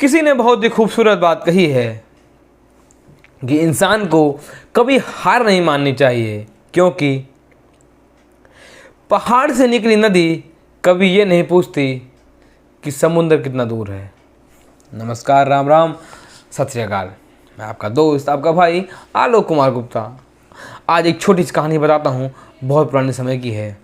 किसी ने बहुत ही खूबसूरत बात कही है कि इंसान को कभी हार नहीं माननी चाहिए, क्योंकि पहाड़ से निकली नदी कभी ये नहीं पूछती कि समुद्र कितना दूर है। नमस्कार, राम राम, सत श्री अकाल। मैं आपका दोस्त, आपका भाई आलोक कुमार गुप्ता। आज एक छोटी सी कहानी बताता हूँ, बहुत पुराने समय की है।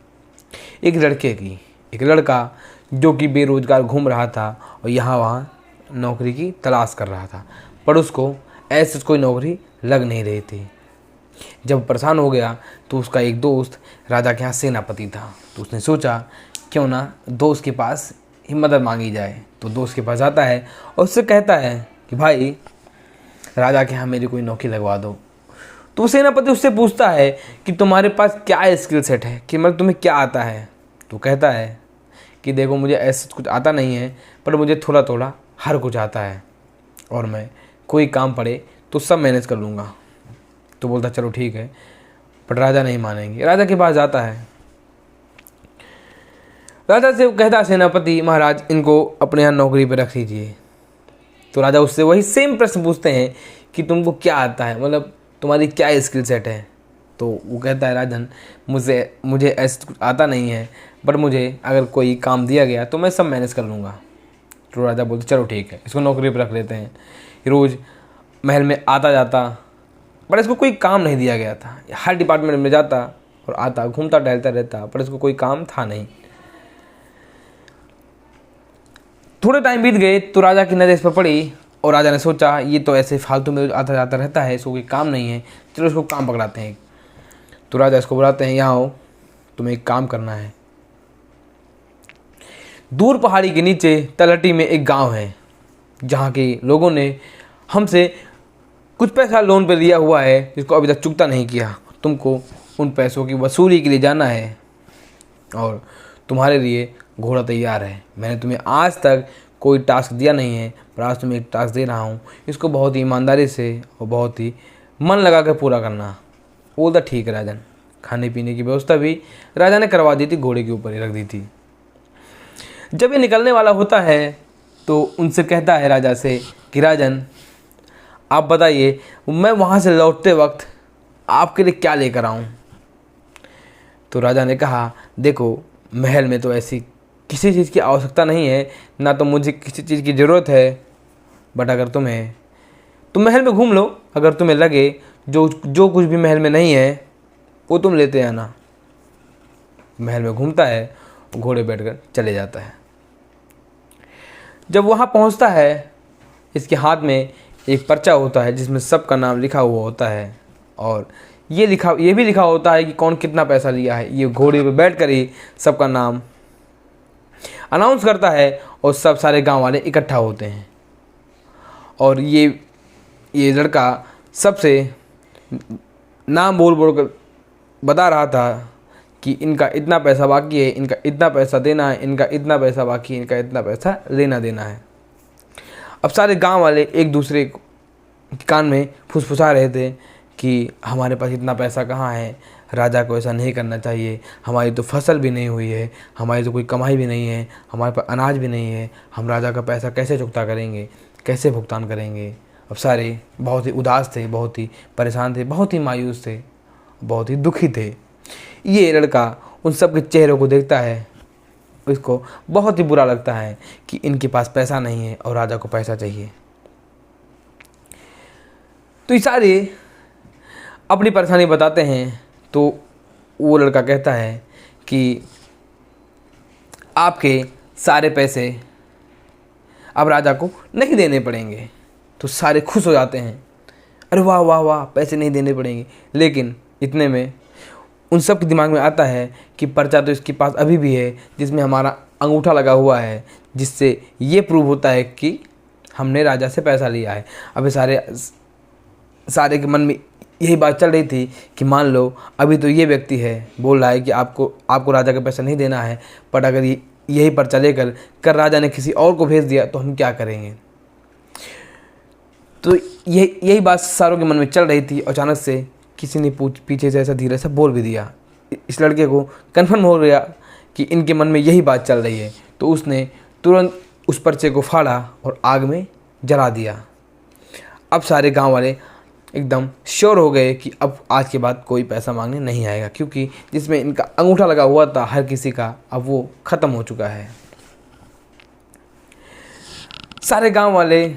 एक लड़के की, एक लड़का जो कि बेरोज़गार घूम रहा था और यहाँ वहाँ नौकरी की तलाश कर रहा था, पर उसको ऐसे कोई नौकरी लग नहीं रही थी। जब परेशान हो गया तो उसका एक दोस्त राजा के यहाँ सेनापति था, तो उसने सोचा क्यों ना दोस्त के पास ही मदद मांगी जाए। तो दोस्त के पास जाता है और उससे कहता है कि भाई राजा के यहाँ मेरी कोई नौकरी लगवा दो। तो सेनापति उससे पूछता है कि तुम्हारे पास क्या स्किल सेट है, कि मतलब तुम्हें क्या आता है। तो कहता है कि देखो, मुझे ऐसा कुछ आता नहीं है, पर मुझे थोड़ा थोड़ा हर कुछ आता है और मैं कोई काम पड़े तो सब मैनेज कर लूँगा। तो बोलता चलो ठीक है, पर राजा नहीं मानेंगे। राजा के पास जाता है, राजा से कहता है सेनापति महाराज इनको अपने यहाँ नौकरी पर रख लीजिए। तो राजा उससे वही सेम प्रश्न पूछते हैं कि तुमको क्या आता है, मतलब तुम्हारी क्या स्किल सेट है। तो वो कहता है राजन मुझे ऐसा कुछ आता नहीं है, बट मुझे अगर कोई काम दिया गया तो मैं सब मैनेज कर लूँगा। तो राजा बोलते चलो ठीक है, इसको नौकरी पर रख लेते हैं। रोज़ महल में आता जाता, पर इसको कोई काम नहीं दिया गया था। हर डिपार्टमेंट में जाता और आता, घूमता टहलता रहता, पर इसको कोई काम था नहीं। थोड़े टाइम बीत गए तो राजा की नज़र इस पर पड़ी और राजा ने सोचा ये तो ऐसे फालतू में आता जाता रहता है, इसको कोई काम नहीं है, चलो इसको काम पकड़ाते हैं। तो राजा इसको बुलाते हैं, यहाँ आओ, तुम्हें एक काम करना है। दूर पहाड़ी के नीचे तलहटी में एक गांव है, जहाँ के लोगों ने हमसे कुछ पैसा लोन पे लिया हुआ है, जिसको अभी तक चुकता नहीं किया। तुमको उन पैसों की वसूली के लिए जाना है और तुम्हारे लिए घोड़ा तैयार है। मैंने तुम्हें आज तक कोई टास्क दिया नहीं है, पर आज तुम्हें एक टास्क दे रहा हूँ, इसको बहुत ही ईमानदारी से और बहुत ही मन लगा कर पूरा करना। बोलता ठीक है राजन। खाने पीने की व्यवस्था भी राजा ने करवा दी थी, घोड़े के ऊपर ही रख दी थी। जब ये निकलने वाला होता है तो उनसे कहता है राजा से कि राजन आप बताइए, मैं वहाँ से लौटते वक्त आपके लिए क्या लेकर आऊँ। तो राजा ने कहा देखो, महल में तो ऐसी किसी चीज़ की आवश्यकता नहीं है, ना तो मुझे किसी चीज़ की ज़रूरत है, बट अगर तुम महल में घूम लो, अगर तुम्हें लगे जो कुछ भी महल में नहीं है वो तुम लेते आना। महल में घूमता है, घोड़े बैठकर चले जाता है। जब वहाँ पहुँचता है, इसके हाथ में एक पर्चा होता है जिसमें सबका नाम लिखा हुआ होता है और ये भी लिखा होता है कि कौन कितना पैसा लिया है। ये घोड़े पे बैठकर ही सबका नाम अनाउंस करता है और सब सारे गांव वाले इकट्ठा होते हैं। और ये लड़का सबसे नाम बोल बोल कर बता रहा था कि इनका इतना पैसा बाकी है, इनका इतना पैसा देना है, इनका इतना पैसा बाकी है, इनका इतना पैसा लेना देना है। अब सारे गांव वाले एक दूसरे के कान में फुसफुसा रहे थे कि हमारे पास इतना पैसा कहाँ है, राजा को ऐसा नहीं करना चाहिए, हमारी तो फसल भी नहीं हुई है, हमारी तो कोई कमाई भी नहीं है, हमारे पास अनाज भी नहीं है, हम राजा का पैसा कैसे चुकता करेंगे, कैसे भुगतान करेंगे। अब सारे बहुत ही उदास थे, बहुत ही परेशान थे, बहुत ही मायूस थे, बहुत ही दुखी थे। ये लड़का उन सब के चेहरों को देखता है, इसको बहुत ही बुरा लगता है कि इनके पास पैसा नहीं है और राजा को पैसा चाहिए। तो ये सारे अपनी परेशानी बताते हैं। तो वो लड़का कहता है कि आपके सारे पैसे अब राजा को नहीं देने पड़ेंगे। तो सारे खुश हो जाते हैं, अरे वाह वाह वाह, पैसे नहीं देने पड़ेंगे। लेकिन इतने में उन सब के दिमाग में आता है कि पर्चा तो इसके पास अभी भी है, जिसमें हमारा अंगूठा लगा हुआ है, जिससे ये प्रूव होता है कि हमने राजा से पैसा लिया है। अभी सारे के मन में यही बात चल रही थी कि मान लो अभी तो ये व्यक्ति है, बोल रहा है कि आपको राजा का पैसा नहीं देना है, पर अगर यही पर्चा लेकर कर राजा ने किसी और को भेज दिया तो हम क्या करेंगे। तो यही बात सारों के मन में चल रही थी। अचानक से किसी ने पीछे से ऐसा धीरे से बोल भी दिया। इस लड़के को कन्फर्म हो गया कि इनके मन में यही बात चल रही है। तो उसने तुरंत उस पर्चे को फाड़ा और आग में जला दिया। अब सारे गांव वाले एकदम श्योर हो गए कि अब आज के बाद कोई पैसा मांगने नहीं आएगा, क्योंकि जिसमें इनका अंगूठा लगा हुआ था हर किसी का, अब वो ख़त्म हो चुका है। सारे गांव वाले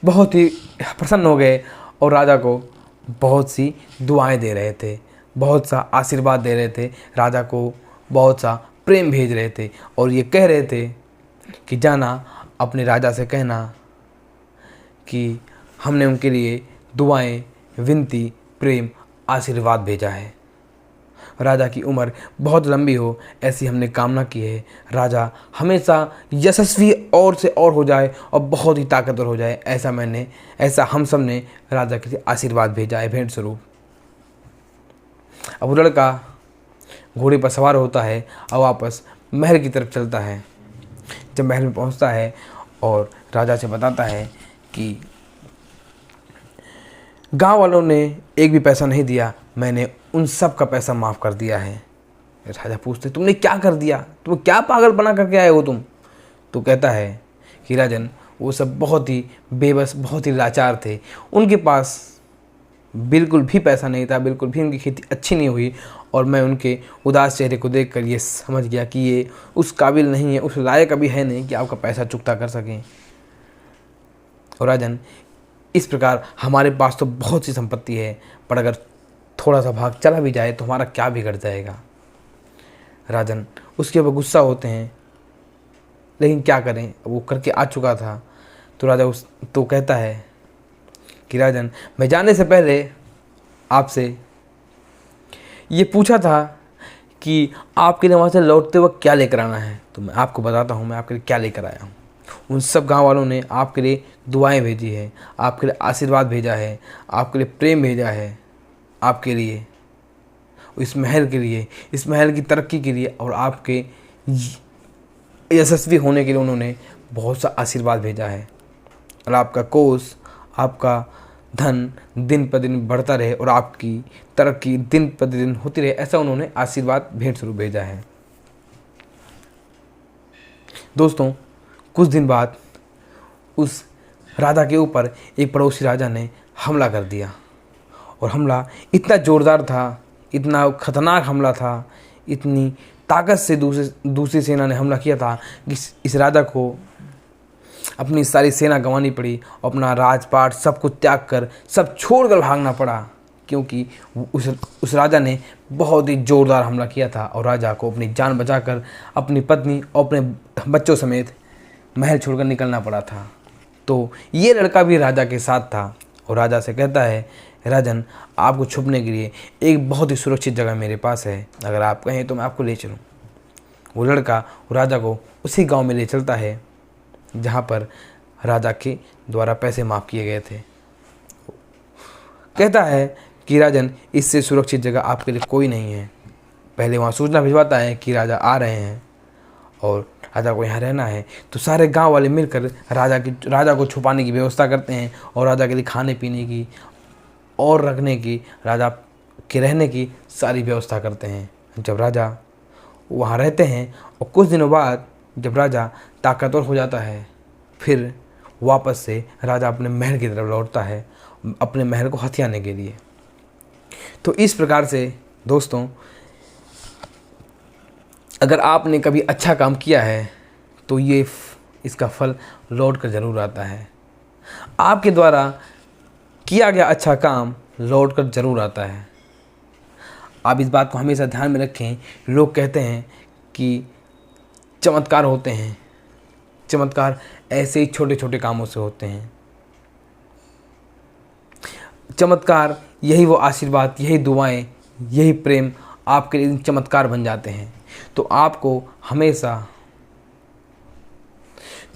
बहुत ही प्रसन्न हो गए और राजा को बहुत सी दुआएं दे रहे थे, बहुत सा आशीर्वाद दे रहे थे, राजा को बहुत सा प्रेम भेज रहे थे और ये कह रहे थे कि जाना अपने राजा से कहना कि हमने उनके लिए दुआएं, विनती, प्रेम, आशीर्वाद भेजा है। राजा की उम्र बहुत लंबी हो ऐसी हमने कामना की है। राजा हमेशा यशस्वी और से और हो जाए और बहुत ही ताकतवर हो जाए, ऐसा हम सब ने राजा के लिए आशीर्वाद भेजा है भेंट स्वरूप। अब वो लड़का घोड़े पर सवार होता है और वापस महल की तरफ चलता है। जब महल में पहुंचता है और राजा से बताता है कि गांव वालों ने एक भी पैसा नहीं दिया, मैंने उन सब का पैसा माफ़ कर दिया है। राजा पूछते तुमने क्या कर दिया, तुम क्या पागल बना करके आए हो तुम? तो कहता है कि राजन वो सब बहुत ही बेबस, बहुत ही लाचार थे, उनके पास बिल्कुल भी पैसा नहीं था, बिल्कुल भी उनकी खेती अच्छी नहीं हुई और मैं उनके उदास चेहरे को देखकर ये समझ गया कि ये उस काबिल नहीं है, उस लायक अभी है नहीं कि आपका पैसा चुकता कर सकें। और राजन इस प्रकार हमारे पास तो बहुत सी संपत्ति है, पर अगर थोड़ा सा भाग चला भी जाए तो हमारा क्या बिगड़ जाएगा। राजन उसके ऊपर गुस्सा होते हैं, लेकिन क्या करें, वो करके आ चुका था। तो राजा तो कहता है कि राजन मैं जाने से पहले आपसे ये पूछा था कि आपके लिए वहाँ से लौटते वक्त क्या लेकर आना है, तो मैं आपको बताता हूँ मैं आपके लिए क्या लेकर आया हूँ। उन सब गांव वालों ने आपके लिए दुआएं भेजी है, आपके लिए आशीर्वाद भेजा है, आपके लिए प्रेम भेजा है, आपके लिए, इस महल के लिए, इस महल की तरक्की के लिए और आपके यशस्वी होने के लिए उन्होंने बहुत सा आशीर्वाद भेजा है। और आपका कोष, आपका धन दिन पर दिन बढ़ता रहे और आपकी तरक्की दिन पर दिन होती रहे, ऐसा उन्होंने आशीर्वाद भेंट स्वरूप भेजा है। दोस्तों कुछ दिन बाद उस राजा के ऊपर एक पड़ोसी राजा ने हमला कर दिया और हमला इतना ज़ोरदार था, इतना खतरनाक हमला था, इतनी ताकत से दूसरी सेना ने हमला किया था कि इस राजा को अपनी सारी सेना गंवानी पड़ी, अपना राजपाट सब कुछ त्याग कर, सब छोड़कर भागना पड़ा, क्योंकि उस राजा ने बहुत ही ज़ोरदार हमला किया था और राजा को अपनी जान बचाकर अपनी पत्नी और अपने बच्चों समेत महल छोड़कर निकलना पड़ा था। तो ये लड़का भी राजा के साथ था और राजा से कहता है राजन आपको छुपने के लिए एक बहुत ही सुरक्षित जगह मेरे पास है, अगर आप कहें तो मैं आपको ले चलूँ। वो लड़का राजा को उसी गांव में ले चलता है जहाँ पर राजा के द्वारा पैसे माफ़ किए गए थे। कहता है कि राजन इससे सुरक्षित जगह आपके लिए कोई नहीं है। पहले वहाँ सूचना भिजवाता है कि राजा आ रहे हैं और राजा को यहाँ रहना है। तो सारे गांव वाले मिलकर राजा को छुपाने की व्यवस्था करते हैं और राजा के लिए खाने पीने की और रखने की, राजा के रहने की सारी व्यवस्था करते हैं। जब राजा वहाँ रहते हैं और कुछ दिनों बाद जब राजा ताकतवर हो जाता है, फिर वापस से राजा अपने महल की तरफ लौटता है, अपने महल को हथियाने के लिए। तो इस प्रकार से दोस्तों अगर आपने कभी अच्छा काम किया है तो ये इसका फल लौट कर ज़रूर आता है। आपके द्वारा किया गया अच्छा काम लौट कर ज़रूर आता है। आप इस बात को हमेशा ध्यान में रखें। लोग कहते हैं कि चमत्कार होते हैं, चमत्कार ऐसे ही छोटे छोटे कामों से होते हैं। चमत्कार यही वो आशीर्वाद, यही दुआएं, यही प्रेम आपके लिए चमत्कार बन जाते हैं। तो आपको हमेशा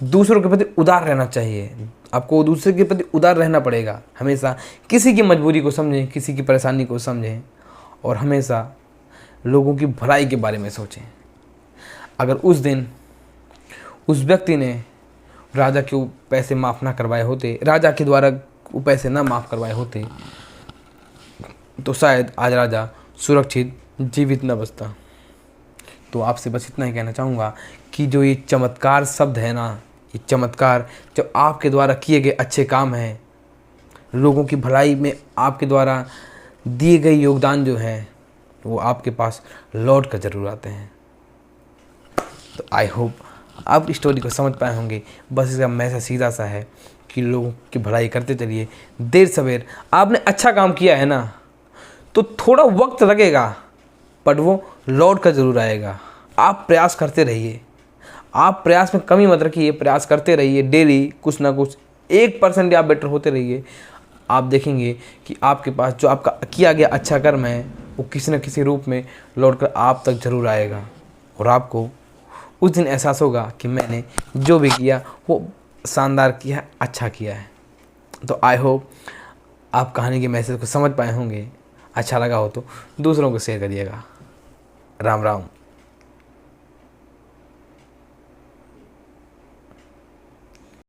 दूसरों के प्रति उदार रहना चाहिए, आपको दूसरे के प्रति उदार रहना पड़ेगा। हमेशा किसी की मजबूरी को समझें, किसी की परेशानी को समझें और हमेशा लोगों की भलाई के बारे में सोचें। अगर उस दिन उस व्यक्ति ने राजा के पैसे माफ़ ना करवाए होते, राजा के द्वारा वो पैसे ना माफ़ करवाए होते, तो शायद आज राजा सुरक्षित जीवित न बचता। तो आपसे बस इतना ही कहना चाहूँगा कि जो ये चमत्कार शब्द है ना, ये चमत्कार जब आपके द्वारा किए गए अच्छे काम हैं, लोगों की भलाई में आपके द्वारा दिए गए योगदान जो हैं, वो आपके पास लौट कर ज़रूर आते हैं। तो आई होप आप इस स्टोरी को समझ पाए होंगे। बस इसका मैसेज सीधा सा है कि लोगों की भलाई करते चलिए। देर सवेर आपने अच्छा काम किया है ना, तो थोड़ा वक्त लगेगा बट वो लौट कर ज़रूर आएगा। आप प्रयास करते रहिए, आप प्रयास में कमी मत रखिए, प्रयास करते रहिए। डेली कुछ ना कुछ 1% आप बेटर होते रहिए। आप देखेंगे कि आपके पास जो आपका किया गया अच्छा कर्म है वो किसी न किसी रूप में लौट कर आप तक ज़रूर आएगा, और आपको उस दिन एहसास होगा कि मैंने जो भी किया वो शानदार किया, अच्छा किया है। तो आई होप आप कहानी के मैसेज को समझ पाए होंगे। अच्छा लगा हो तो दूसरों को शेयर करिएगा। राम राम।